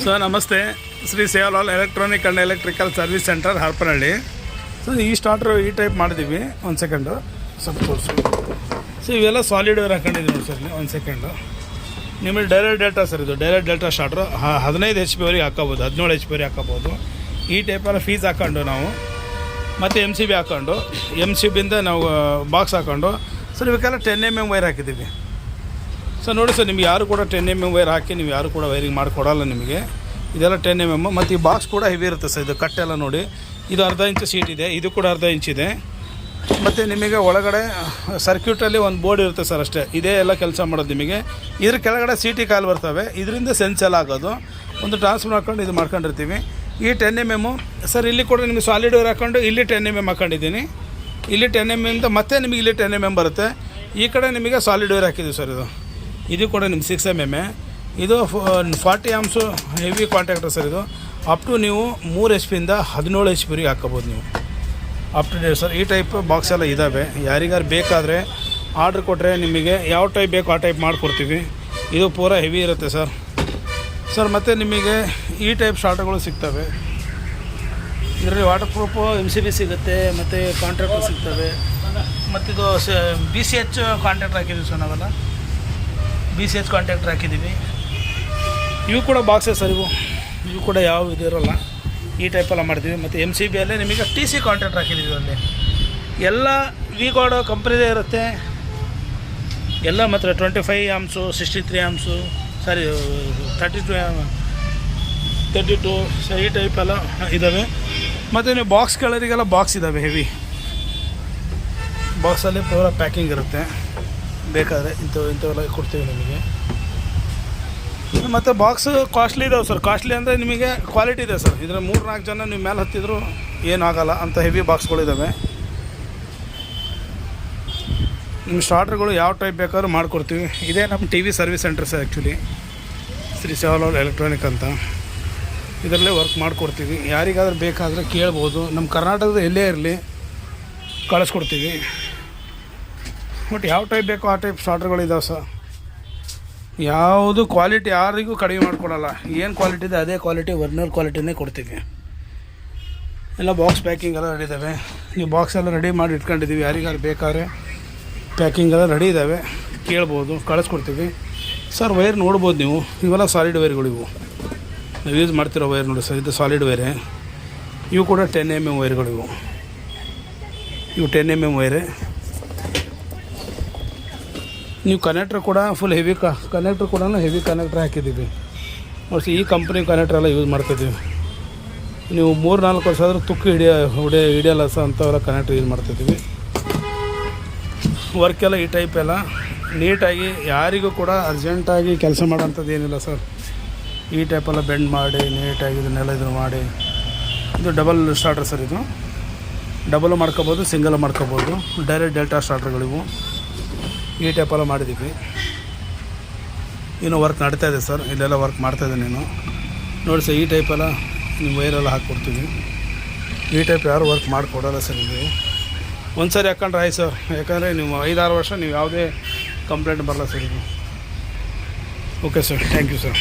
Sir ನಮಸ್ತೆ, Shri Sevalal electronic and electrical service centre Harapanahalli. So ಈ starter ಈ ಟೈಪ್ ಮಾಡಿದ್ದೀವಿ. ಒಂದು ಸೆಕೆಂಡು ಸ್ವಲ್ಪ ತೋರಿಸು. ಸೊ ಇವೆಲ್ಲ ಸಾಲಿಡ್ ವೇರ್ ಹಾಕೊಂಡಿದ್ದೀವಿ ನೋಡಿ ಸರ್. ಒಂದು ಸೆಕೆಂಡು, ನಿಮಗೆ ಡೈರೆಕ್ಟ್ ಡೆಲ್ಟಾ ಸರ್. ಇದು ಡೈರೆಕ್ಟ್ ಡೆಲ್ಟಾ ಸ್ಟಾರ್ಟ್ರು 15 HP ಹಾಕೋಬೋದು, 17 HP ಹಾಕೋಬೋದು. ಈ ಟೈಪೆಲ್ಲ ಫೀಸ್ ಹಾಕ್ಕೊಂಡು ನಾವು ಮತ್ತು MCB ಹಾಕ್ಕೊಂಡು MCBಯಿಂದ ನಾವು ಬಾಕ್ಸ್ ಹಾಕ್ಕೊಂಡು ಸರ್ ಇವಕ್ಕೆಲ್ಲ 10 mm ವೈರ್ ಹಾಕಿದ್ದೀವಿ. ಸೊ ನೋಡಿ ಸರ್, ನಿಮ್ಗೆ ಯಾರು ಕೂಡ 10 mm ವೈರ್ ಹಾಕಿ ನೀವು ಯಾರು ಕೂಡ ವೈರಿಂಗ್ ಮಾಡಿಕೊಡಲ್ಲ ನಿಮಗೆ. ಇದೆಲ್ಲ 10 mm. ಮತ್ತು ಈ ಬಾಕ್ಸ್ ಕೂಡ ಹೆವಿ ಇರುತ್ತೆ ಸರ್. ಇದು ಕಟ್ಟೆಲ್ಲ ನೋಡಿ, ಇದು ಅರ್ಧ ಇಂಚು ಸೀಟ್ ಇದೆ, ಇದು ಕೂಡ ಅರ್ಧ ಇಂಚಿದೆ. ಮತ್ತು ನಿಮಗೆ ಒಳಗಡೆ ಸರ್ಕ್ಯೂಟಲ್ಲಿ ಒಂದು ಬೋರ್ಡ್ ಇರುತ್ತೆ ಸರ್, ಅಷ್ಟೇ. ಇದೇ ಎಲ್ಲ ಕೆಲಸ ಮಾಡೋದು ನಿಮಗೆ. ಇದ್ರ ಕೆಳಗಡೆ CT ಕಾಲು ಬರ್ತವೆ, ಇದರಿಂದ ಸೆನ್ಸ್ ಎಲ್ಲ ಆಗೋದು. ಒಂದು ಟ್ರಾನ್ಸ್ಫರ್ ಹಾಕ್ಕೊಂಡು ಇದು ಮಾಡ್ಕೊಂಡಿರ್ತೀವಿ. ಈ 10 mm ಸರ್. ಇಲ್ಲಿ ಕೂಡ ನಿಮಗೆ ಸಾಲಿಡ್ ವೈರ್ ಹಾಕ್ಕೊಂಡು ಇಲ್ಲಿ 10 mm ಹಾಕ್ಕೊಂಡಿದ್ದೀನಿ. ಇಲ್ಲಿ 10 mm ಇಂದ ಮತ್ತೆ ನಿಮಗೆ ಇಲ್ಲಿ 10 mm ಬರುತ್ತೆ. ಈ ಕಡೆ ನಿಮಗೆ ಸಾಲಿಡ್ ವೈರ್ ಹಾಕಿದ್ದೀವಿ ಸರ್. ಇದು ಕೂಡ ನಿಮ್ಗೆ 6 mm. ಇದು 40 amps ಹೆವಿ ಕಾಂಟ್ಯಾಕ್ಟರ್ ಸರ್. ಇದು ಅಪ್ ಟು ನೀವು 3 HP ಇಂದ 17 HP ಹಾಕೋಬೋದು ನೀವು, ಅಪ್ ಟು ಡೇಟ್ ಸರ್. ಈ ಟೈಪ್ ಬಾಕ್ಸ್ ಎಲ್ಲ ಇದ್ದಾವೆ. ಯಾರಿಗಾರು ಬೇಕಾದರೆ ಆರ್ಡ್ರ್ ಕೊಟ್ಟರೆ ನಿಮಗೆ ಯಾವ ಟೈಪ್ ಬೇಕು ಆ ಟೈಪ್ ಮಾಡಿಕೊಡ್ತೀವಿ. ಇದು ಪೂರಾ ಹೆವಿ ಇರುತ್ತೆ ಸರ್. ಮತ್ತು ನಿಮಗೆ ಈ ಟೈಪ್ ಸ್ಟಾರ್ಟರ್ಗಳು ಸಿಗ್ತವೆ. ಇದರಲ್ಲಿ ವಾಟರ್ ಪ್ರೂಫು MCB ಸಿಗುತ್ತೆ, ಮತ್ತು ಕಾಂಟ್ರಾಕ್ಟರ್ ಸಿಗ್ತವೆ. ಮತ್ತಿದು BCH ಕಾಂಟ್ರಾಕ್ಟರ್ ಹಾಕಿದ್ದೀವಿ ಸರ್. ನಾವೆಲ್ಲ BCH ಕಾಂಟ್ಯಾಕ್ಟರ್ ಹಾಕಿದ್ದೀವಿ. ಇವು ಕೂಡ ಬಾಕ್ಸೇ ಸರ್. ಇವು ಕೂಡ ಯಾವ ಇದು ಇರೋಲ್ಲ. ಈ ಟೈಪೆಲ್ಲ ಮಾಡ್ತೀವಿ. ಮತ್ತು MCBಯಲ್ಲೇ ನಿಮಗೆ TC ಕಾಂಟ್ಯಾಕ್ಟರ್ ಹಾಕಿದ್ದೀವಿ. ಅಲ್ಲಿ ಎಲ್ಲ ವಿಗಾರ್ಡ್ ಕಂಪ್ನಿದೇ ಇರುತ್ತೆ ಎಲ್ಲ. ಮಾತ್ರ 25 amps, 63 amps, ಸಾರಿ 32 ಸೊ ಈ ಟೈಪೆಲ್ಲ ಇದ್ದಾವೆ. ಮತ್ತು ನೀವು ಬಾಕ್ಸ್ ಕಲರಿಗೆಲ್ಲ ಬಾಕ್ಸ್ ಇದ್ದಾವೆ ಹೆವಿ. ಬಾಕ್ಸಲ್ಲಿ ಪೂರ ಪ್ಯಾಕಿಂಗ್ ಇರುತ್ತೆ. ಬೇಕಾದರೆ ಇಂಥವೆಲ್ಲ ಕೊಡ್ತೀವಿ ನಿಮಗೆ. ಮತ್ತು ಬಾಕ್ಸ್ ಕಾಸ್ಟ್ಲಿ ಇದಾವೆ ಸರ್. ಕಾಸ್ಟ್ಲಿ ಅಂದರೆ ನಿಮಗೆ ಕ್ವಾಲಿಟಿ ಇದೆ ಸರ್. ಇದರ 3-4 ಜನ ನೀವು ಮೇಲೆ ಹತ್ತಿದ್ರು ಏನಾಗಲ್ಲ ಅಂಥ ಹೆವಿ ಬಾಕ್ಸ್ಗಳಿದ್ದಾವೆ. ನಿಮ್ಮ ಸ್ಟಾರ್ಟರ್ಗಳು ಯಾವ ಟೈಪ್ ಬೇಕಾದ್ರೂ ಮಾಡಿಕೊಡ್ತೀವಿ. ಇದೇ ನಮ್ಮ TV service centre sir. Actually Shri Sevalal electronic ಅಂತ ಇದರಲ್ಲೇ ವರ್ಕ್ ಮಾಡಿಕೊಡ್ತೀವಿ. ಯಾರಿಗಾದ್ರೂ ಬೇಕಾದರೆ ಕೇಳ್ಬೋದು. ನಮ್ಮ ಕರ್ನಾಟಕದ ಎಲ್ಲೇ ಇರಲಿ ಕಳಿಸ್ಕೊಡ್ತೀವಿ. ಬಟ್ ಯಾವ ಟೈಪ್ ಬೇಕೋ ಆ ಟೈಪ್ ಸ್ಟಾರ್ಟರ್ಗಳಿದ್ದಾವೆ ಸರ್. ಯಾವುದು ಕ್ವಾಲಿಟಿ ಯಾರಿಗೂ ಕಡಿಮೆ ಮಾಡಿಕೊಡಲ್ಲ. ಏನು ಕ್ವಾಲಿಟಿ ಇದೆ ಅದೇ ಕ್ವಾಲಿಟಿ, ಒರಿಜಿನಲ್ ಕ್ವಾಲಿಟಿನೇ ಕೊಡ್ತೀವಿ. ಎಲ್ಲ ಬಾಕ್ಸ್ ಪ್ಯಾಕಿಂಗ್ ಎಲ್ಲ ರೆಡಿ ಇದ್ದಾವೆ. ನೀವು ಬಾಕ್ಸ್ ಎಲ್ಲ ರೆಡಿ ಮಾಡಿ ಇಟ್ಕೊಂಡಿದ್ದೀವಿ. ಯಾರಿಗಾರು ಬೇಕಾದ್ರೆ ಪ್ಯಾಕಿಂಗ್ ಎಲ್ಲ ರೆಡಿ ಇದ್ದಾವೆ, ಕೇಳ್ಬೋದು, ಕಳಿಸ್ಕೊಡ್ತೀವಿ ಸರ್. ವೈರ್ ನೋಡ್ಬೋದು ನೀವು. ಇವೆಲ್ಲ ಸಾಲಿಡ್ ವೈರ್ಗಳು. ಇವು ನಾವು ಯೂಸ್ ಮಾಡ್ತಿರೋ ವೈರ್ ನೋಡಿ ಸರ್. ಇದು ಸಾಲಿಡ್ ವೈರೇ. ಇವು ಕೂಡ 10 mm ವೈರ್ಗಳು. ಇವು 10 mm ವೈರೇ. ನೀವು ಕನೆಕ್ಟ್ರ್ ಕೂಡ ಫುಲ್ ಹೆವಿ ಕನೆಕ್ಟ್ರ್ ಕೂಡ ಹೆವಿ ಕನೆಕ್ಟ್ರ್ ಹಾಕಿದ್ದೀವಿ. ಮೋಸ್ಟ್ಲಿ ಈ ಕಂಪ್ನಿ ಕನೆಕ್ಟ್ರ್ ಎಲ್ಲ ಯೂಸ್ ಮಾಡ್ತಿದ್ದೀವಿ. ನೀವು 3-4 ವರ್ಷ ಆದರೂ ತುಕ್ಕು ಹಿಡಿಯಲ್ಲ ಸಹ ಅಂಥವೆಲ್ಲ ಕನೆಕ್ಟ್ರ್ ಯೂಸ್ ಮಾಡ್ತಿದ್ದೀವಿ. ವರ್ಕೆಲ್ಲ ಈ ಟೈಪ್ ಎಲ್ಲ ನೀಟಾಗಿ, ಯಾರಿಗೂ ಕೂಡ ಅರ್ಜೆಂಟಾಗಿ ಕೆಲಸ ಮಾಡೋಂಥದ್ದು ಏನಿಲ್ಲ ಸರ್. ಈ ಟೈಪೆಲ್ಲ ಬೆಂಡ್ ಮಾಡಿ ನೀಟಾಗಿ ಇದನ್ನೆಲ್ಲ ಮಾಡಿ. ಇದು ಡಬಲ್ ಸ್ಟಾರ್ಟರ್ ಸರ್. ಇದು ಡಬಲ್ ಮಾಡ್ಕೋಬೋದು, ಸಿಂಗಲ್ ಮಾಡ್ಕೋಬೋದು. ಡೈರೆಕ್ಟ್ ಡೆಲ್ಟಾ ಸ್ಟಾರ್ಟರ್ಗಳಿವು. ಈ ಟೈಪೆಲ್ಲ ಮಾಡಿದ್ದೀವಿ. ಇನ್ನೂ ವರ್ಕ್ ನಡೀತಾ ಇದೆ ಸರ್. ಇಲ್ಲೆಲ್ಲ ವರ್ಕ್ ಮಾಡ್ತಾಯಿದ್ದೆ ನೀನು ನೋಡಿ ಸರ್. ಈ ಟೈಪೆಲ್ಲ ನೀವು ವೈರೆಲ್ಲ ಹಾಕ್ಕೊಡ್ತೀವಿ. ಈ ಟೈಪ್ ಯಾರು ವರ್ಕ್ ಮಾಡಿಕೊಡಲ್ಲ ಸರ್. ಇದು ಒಂದು ಸರಿ ಹಾಕ್ಕೊಂಡ್ರೆ ಆಯ್ತು ಸರ್. ಯಾಕಂದರೆ ನೀವು 5-6 ವರ್ಷ ನೀವು ಯಾವುದೇ ಕಂಪ್ಲೇಂಟ್ ಬರಲ್ಲ ಸರ್. ಇದು okay sir. Thank you sir.